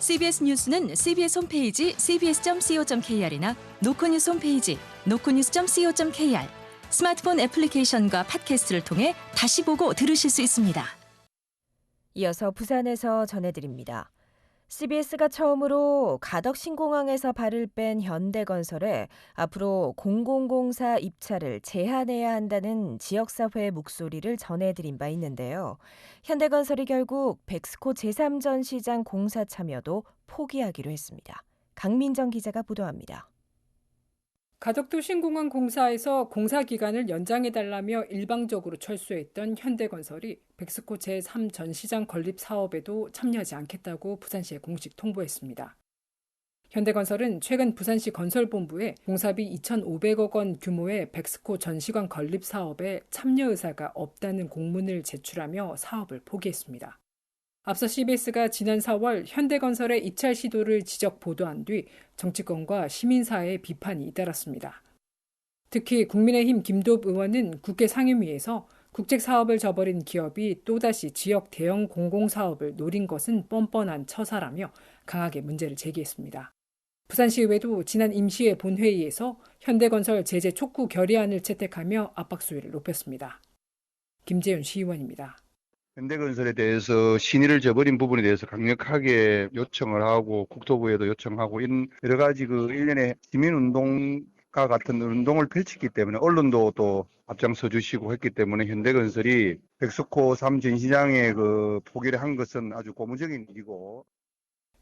CBS 뉴스는 CBS 홈페이지 cbs.co.kr이나 노코뉴스 홈페이지 노코뉴스.co.kr, 스마트폰 애플리케이션과 팟캐스트를 통해 다시 보고 들으실 수 있습니다. 이어서 부산에서 전해드립니다. CBS가 처음으로 가덕 신공항에서 발을 뺀 현대건설에 앞으로 공공공사 입찰을 제한해야 한다는 지역사회의 목소리를 전해드린 바 있는데요. 현대건설이 결국 백스코 제3전시장 공사 참여도 포기하기로 했습니다. 강민정 기자가 보도합니다. 가덕도 신공항 공사에서 공사 기간을 연장해달라며 일방적으로 철수했던 현대건설이 백스코 제3전시장 건립 사업에도 참여하지 않겠다고 부산시에 공식 통보했습니다. 현대건설은 최근 부산시 건설본부에 공사비 2,500억 원 규모의 백스코 전시관 건립 사업에 참여 의사가 없다는 공문을 제출하며 사업을 포기했습니다. 앞서 CBS가 지난 4월 현대건설의 입찰 시도를 지적 보도한 뒤 정치권과 시민사회의 비판이 잇따랐습니다. 특히 국민의힘 김도읍 의원은 국회 상임위에서 국책 사업을 저버린 기업이 또다시 지역 대형 공공사업을 노린 것은 뻔뻔한 처사라며 강하게 문제를 제기했습니다. 부산시의회도 지난 임시회 본회의에서 현대건설 제재 촉구 결의안을 채택하며 압박 수위를 높였습니다. 김재윤 시의원입니다. 현대건설에 대해서 신의를 저버린 부분에 대해서 강력하게 요청을 하고 국토부에도 요청하고 이런 여러 가지 일련의 시민운동과 같은 운동을 펼쳤기 때문에 언론도 또 앞장서 주시고 했기 때문에 현대건설이 백스코 3전시장에 포기를 한 것은 아주 고무적인 일이고,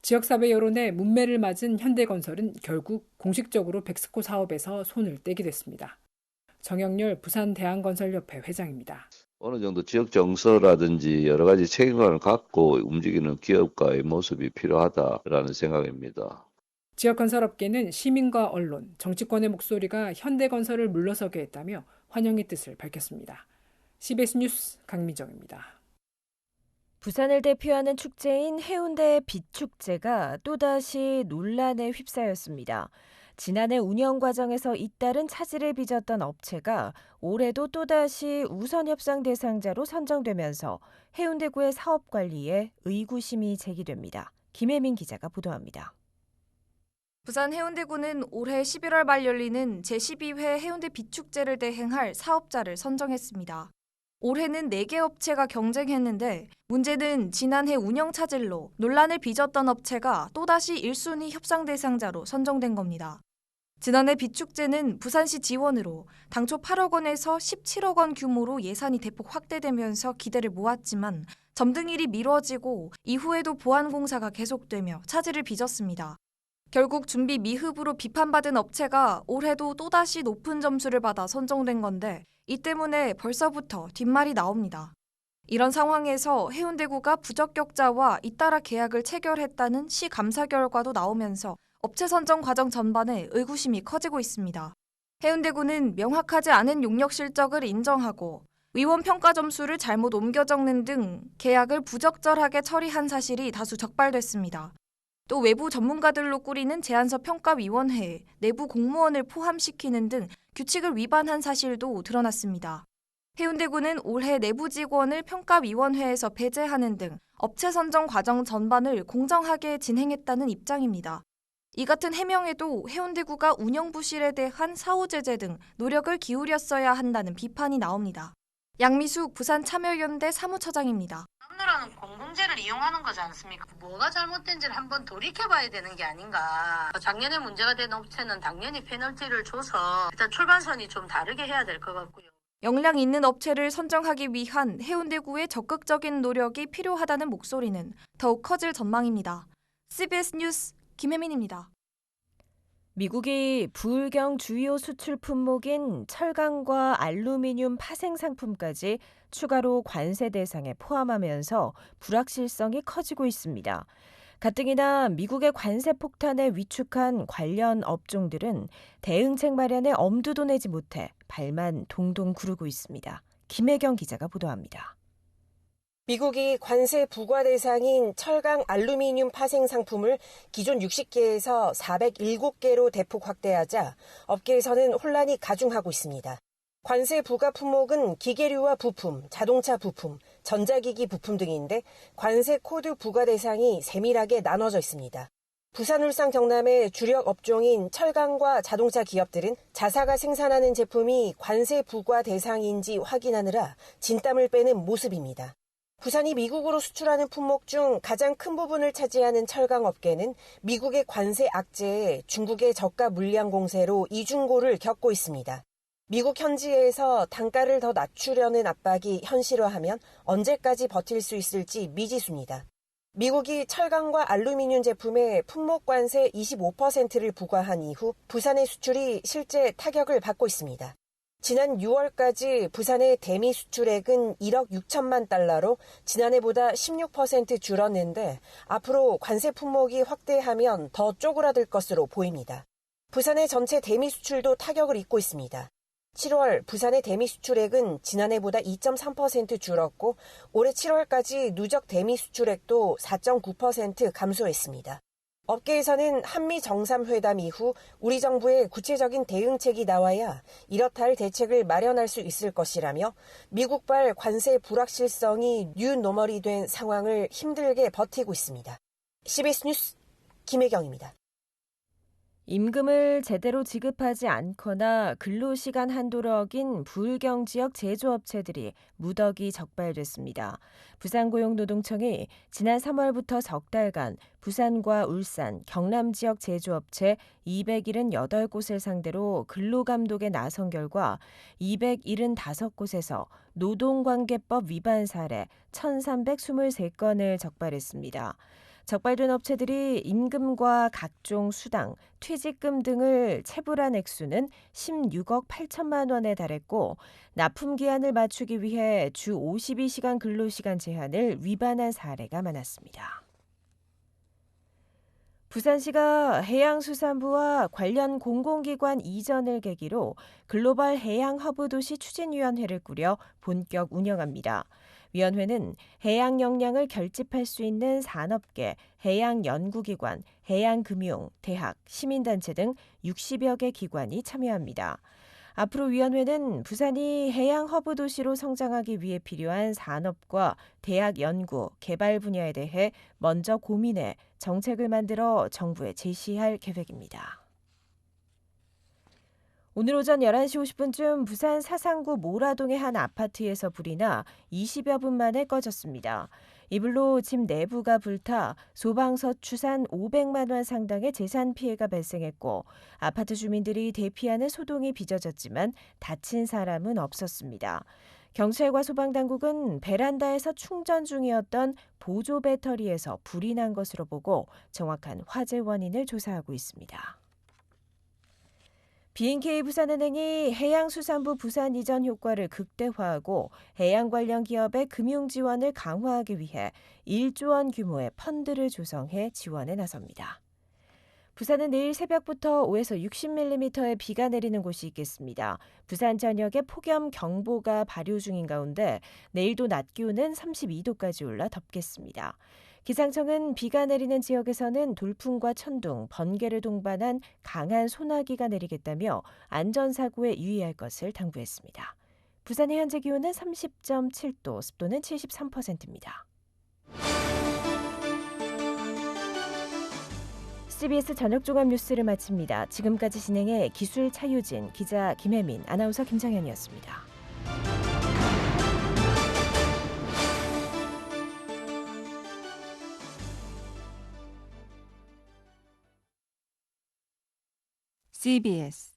지역사회 여론에 문매를 맞은 현대건설은 결국 공식적으로 백스코 사업에서 손을 떼게 됐습니다. 정영렬 부산대한건설협회 회장입니다. 어느 정도 지역 정서라든지 여러 가지 책임감을 갖고 움직이는 기업가의 모습이 필요하다라는 생각입니다. 지역건설업계는 시민과 언론, 정치권의 목소리가 현대건설을 물러서게 했다며 환영의 뜻을 밝혔습니다. CBS 뉴스 강민정입니다. 부산을 대표하는 축제인 해운대 빛축제가 또다시 논란에 휩싸였습니다. 지난해 운영 과정에서 잇따른 차질을 빚었던 업체가 올해도 또다시 우선협상 대상자로 선정되면서 해운대구의 사업 관리에 의구심이 제기됩니다. 김혜민 기자가 보도합니다. 부산 해운대구는 올해 11월 말 열리는 제12회 해운대 빛축제를 대행할 사업자를 선정했습니다. 올해는 4개 업체가 경쟁했는데 문제는 지난해 운영 차질로 논란을 빚었던 업체가 또다시 1순위 협상 대상자로 선정된 겁니다. 지난해 빛축제는 부산시 지원으로 당초 8억 원에서 17억 원 규모로 예산이 대폭 확대되면서 기대를 모았지만 점등일이 미뤄지고 이후에도 보안공사가 계속되며 차질을 빚었습니다. 결국 준비 미흡으로 비판받은 업체가 올해도 또다시 높은 점수를 받아 선정된 건데 이 때문에 벌써부터 뒷말이 나옵니다. 이런 상황에서 해운대구가 부적격자와 잇따라 계약을 체결했다는 시 감사 결과도 나오면서 업체 선정 과정 전반에 의구심이 커지고 있습니다. 해운대구는 명확하지 않은 용역 실적을 인정하고 위원 평가 점수를 잘못 옮겨 적는 등 계약을 부적절하게 처리한 사실이 다수 적발됐습니다. 또 외부 전문가들로 꾸리는 제안서 평가위원회에 내부 공무원을 포함시키는 등 규칙을 위반한 사실도 드러났습니다. 해운대구는 올해 내부 직원을 평가위원회에서 배제하는 등 업체 선정 과정 전반을 공정하게 진행했다는 입장입니다. 이 같은 해명에도 해운대구가 운영 부실에 대한 사후 제재 등 노력을 기울였어야 한다는 비판이 나옵니다. 양미숙 부산참여연대 사무처장입니다. 남들하는 공공재를 이용하는 거지 않습니까? 뭐가 잘못된지를 한번 돌이켜봐야 되는 게 아닌가. 작년에 문제가 된 업체는 당연히 페널티를 줘서 일단 출발선이 좀 다르게 해야 될 것 같고요. 역량 있는 업체를 선정하기 위한 해운대구의 적극적인 노력이 필요하다는 목소리는 더욱 커질 전망입니다. CBS 뉴스 김혜민입니다. 미국이 부울경 주요 수출 품목인 철강과 알루미늄 파생 상품까지 추가로 관세 대상에 포함하면서 불확실성이 커지고 있습니다. 가뜩이나 미국의 관세 폭탄에 위축한 관련 업종들은 대응책 마련에 엄두도 내지 못해 발만 동동 구르고 있습니다. 김혜경 기자가 보도합니다. 미국이 관세 부과 대상인 철강 알루미늄 파생 상품을 기존 60개에서 407개로 대폭 확대하자 업계에서는 혼란이 가중하고 있습니다. 관세 부과 품목은 기계류와 부품, 자동차 부품, 전자기기 부품 등인데 관세 코드 부과 대상이 세밀하게 나눠져 있습니다. 부산, 울산, 경남의 주력 업종인 철강과 자동차 기업들은 자사가 생산하는 제품이 관세 부과 대상인지 확인하느라 진땀을 빼는 모습입니다. 부산이 미국으로 수출하는 품목 중 가장 큰 부분을 차지하는 철강업계는 미국의 관세 악재에 중국의 저가 물량 공세로 이중고를 겪고 있습니다. 미국 현지에서 단가를 더 낮추려는 압박이 현실화하면 언제까지 버틸 수 있을지 미지수입니다. 미국이 철강과 알루미늄 제품에 품목 관세 25%를 부과한 이후 부산의 수출이 실제 타격을 받고 있습니다. 지난 6월까지 부산의 대미 수출액은 1억 6천만 달러로 지난해보다 16% 줄었는데 앞으로 관세 품목이 확대하면 더 쪼그라들 것으로 보입니다. 부산의 전체 대미 수출도 타격을 입고 있습니다. 7월 부산의 대미 수출액은 지난해보다 2.3% 줄었고 올해 7월까지 누적 대미 수출액도 4.9% 감소했습니다. 업계에서는 한미 정상회담 이후 우리 정부의 구체적인 대응책이 나와야 이렇다 할 대책을 마련할 수 있을 것이라며 미국발 관세 불확실성이 뉴노멀이 된 상황을 힘들게 버티고 있습니다. CBS 뉴스 김혜경입니다. 임금을 제대로 지급하지 않거나 근로시간 한도를 어긴 부울경 지역 제조업체들이 무더기 적발됐습니다. 부산고용노동청이 지난 3월부터 석 달간 부산과 울산, 경남 지역 제조업체 278곳을 상대로 근로감독에 나선 결과 275곳에서 노동관계법 위반 사례 1,323건을 적발했습니다. 적발된 업체들이 임금과 각종 수당, 퇴직금 등을 체불한 액수는 16억 8천만 원에 달했고 납품 기한을 맞추기 위해 주 52시간 근로시간 제한을 위반한 사례가 많았습니다. 부산시가 해양수산부와 관련 공공기관 이전을 계기로 글로벌 해양허브도시 추진위원회를 꾸려 본격 운영합니다. 위원회는 해양 역량을 결집할 수 있는 산업계, 해양연구기관, 해양금융, 대학, 시민단체 등 60여 개 기관이 참여합니다. 앞으로 위원회는 부산이 해양 허브 도시로 성장하기 위해 필요한 산업과 대학 연구, 개발 분야에 대해 먼저 고민해 정책을 만들어 정부에 제시할 계획입니다. 오늘 오전 11시 50분쯤 부산 사상구 모라동의 한 아파트에서 불이 나 20여 분 만에 꺼졌습니다. 이 불로 집 내부가 불타 소방서 추산 500만 원 상당의 재산 피해가 발생했고 아파트 주민들이 대피하는 소동이 빚어졌지만 다친 사람은 없었습니다. 경찰과 소방당국은 베란다에서 충전 중이었던 보조 배터리에서 불이 난 것으로 보고 정확한 화재 원인을 조사하고 있습니다. B&K 부산은행이 해양수산부 부산 이전 효과를 극대화하고 해양 관련 기업의 금융 지원을 강화하기 위해 1조 원 규모의 펀드를 조성해 지원에 나섭니다. 부산은 내일 새벽부터 5에서 60mm의 비가 내리는 곳이 있겠습니다. 부산 전역에 폭염 경보가 발효 중인 가운데 내일도 낮 기온은 32도까지 올라 덥겠습니다. 기상청은 비가 내리는 지역에서는 돌풍과 천둥, 번개를 동반한 강한 소나기가 내리겠다며 안전사고에 유의할 것을 당부했습니다. 부산의 현재 기온은 30.7도, 습도는 73%입니다. CBS 저녁 종합 뉴스를 마칩니다. 지금까지 진행해 기술 차유진, 기자 김혜민, 아나운서 김정현이었습니다. CBS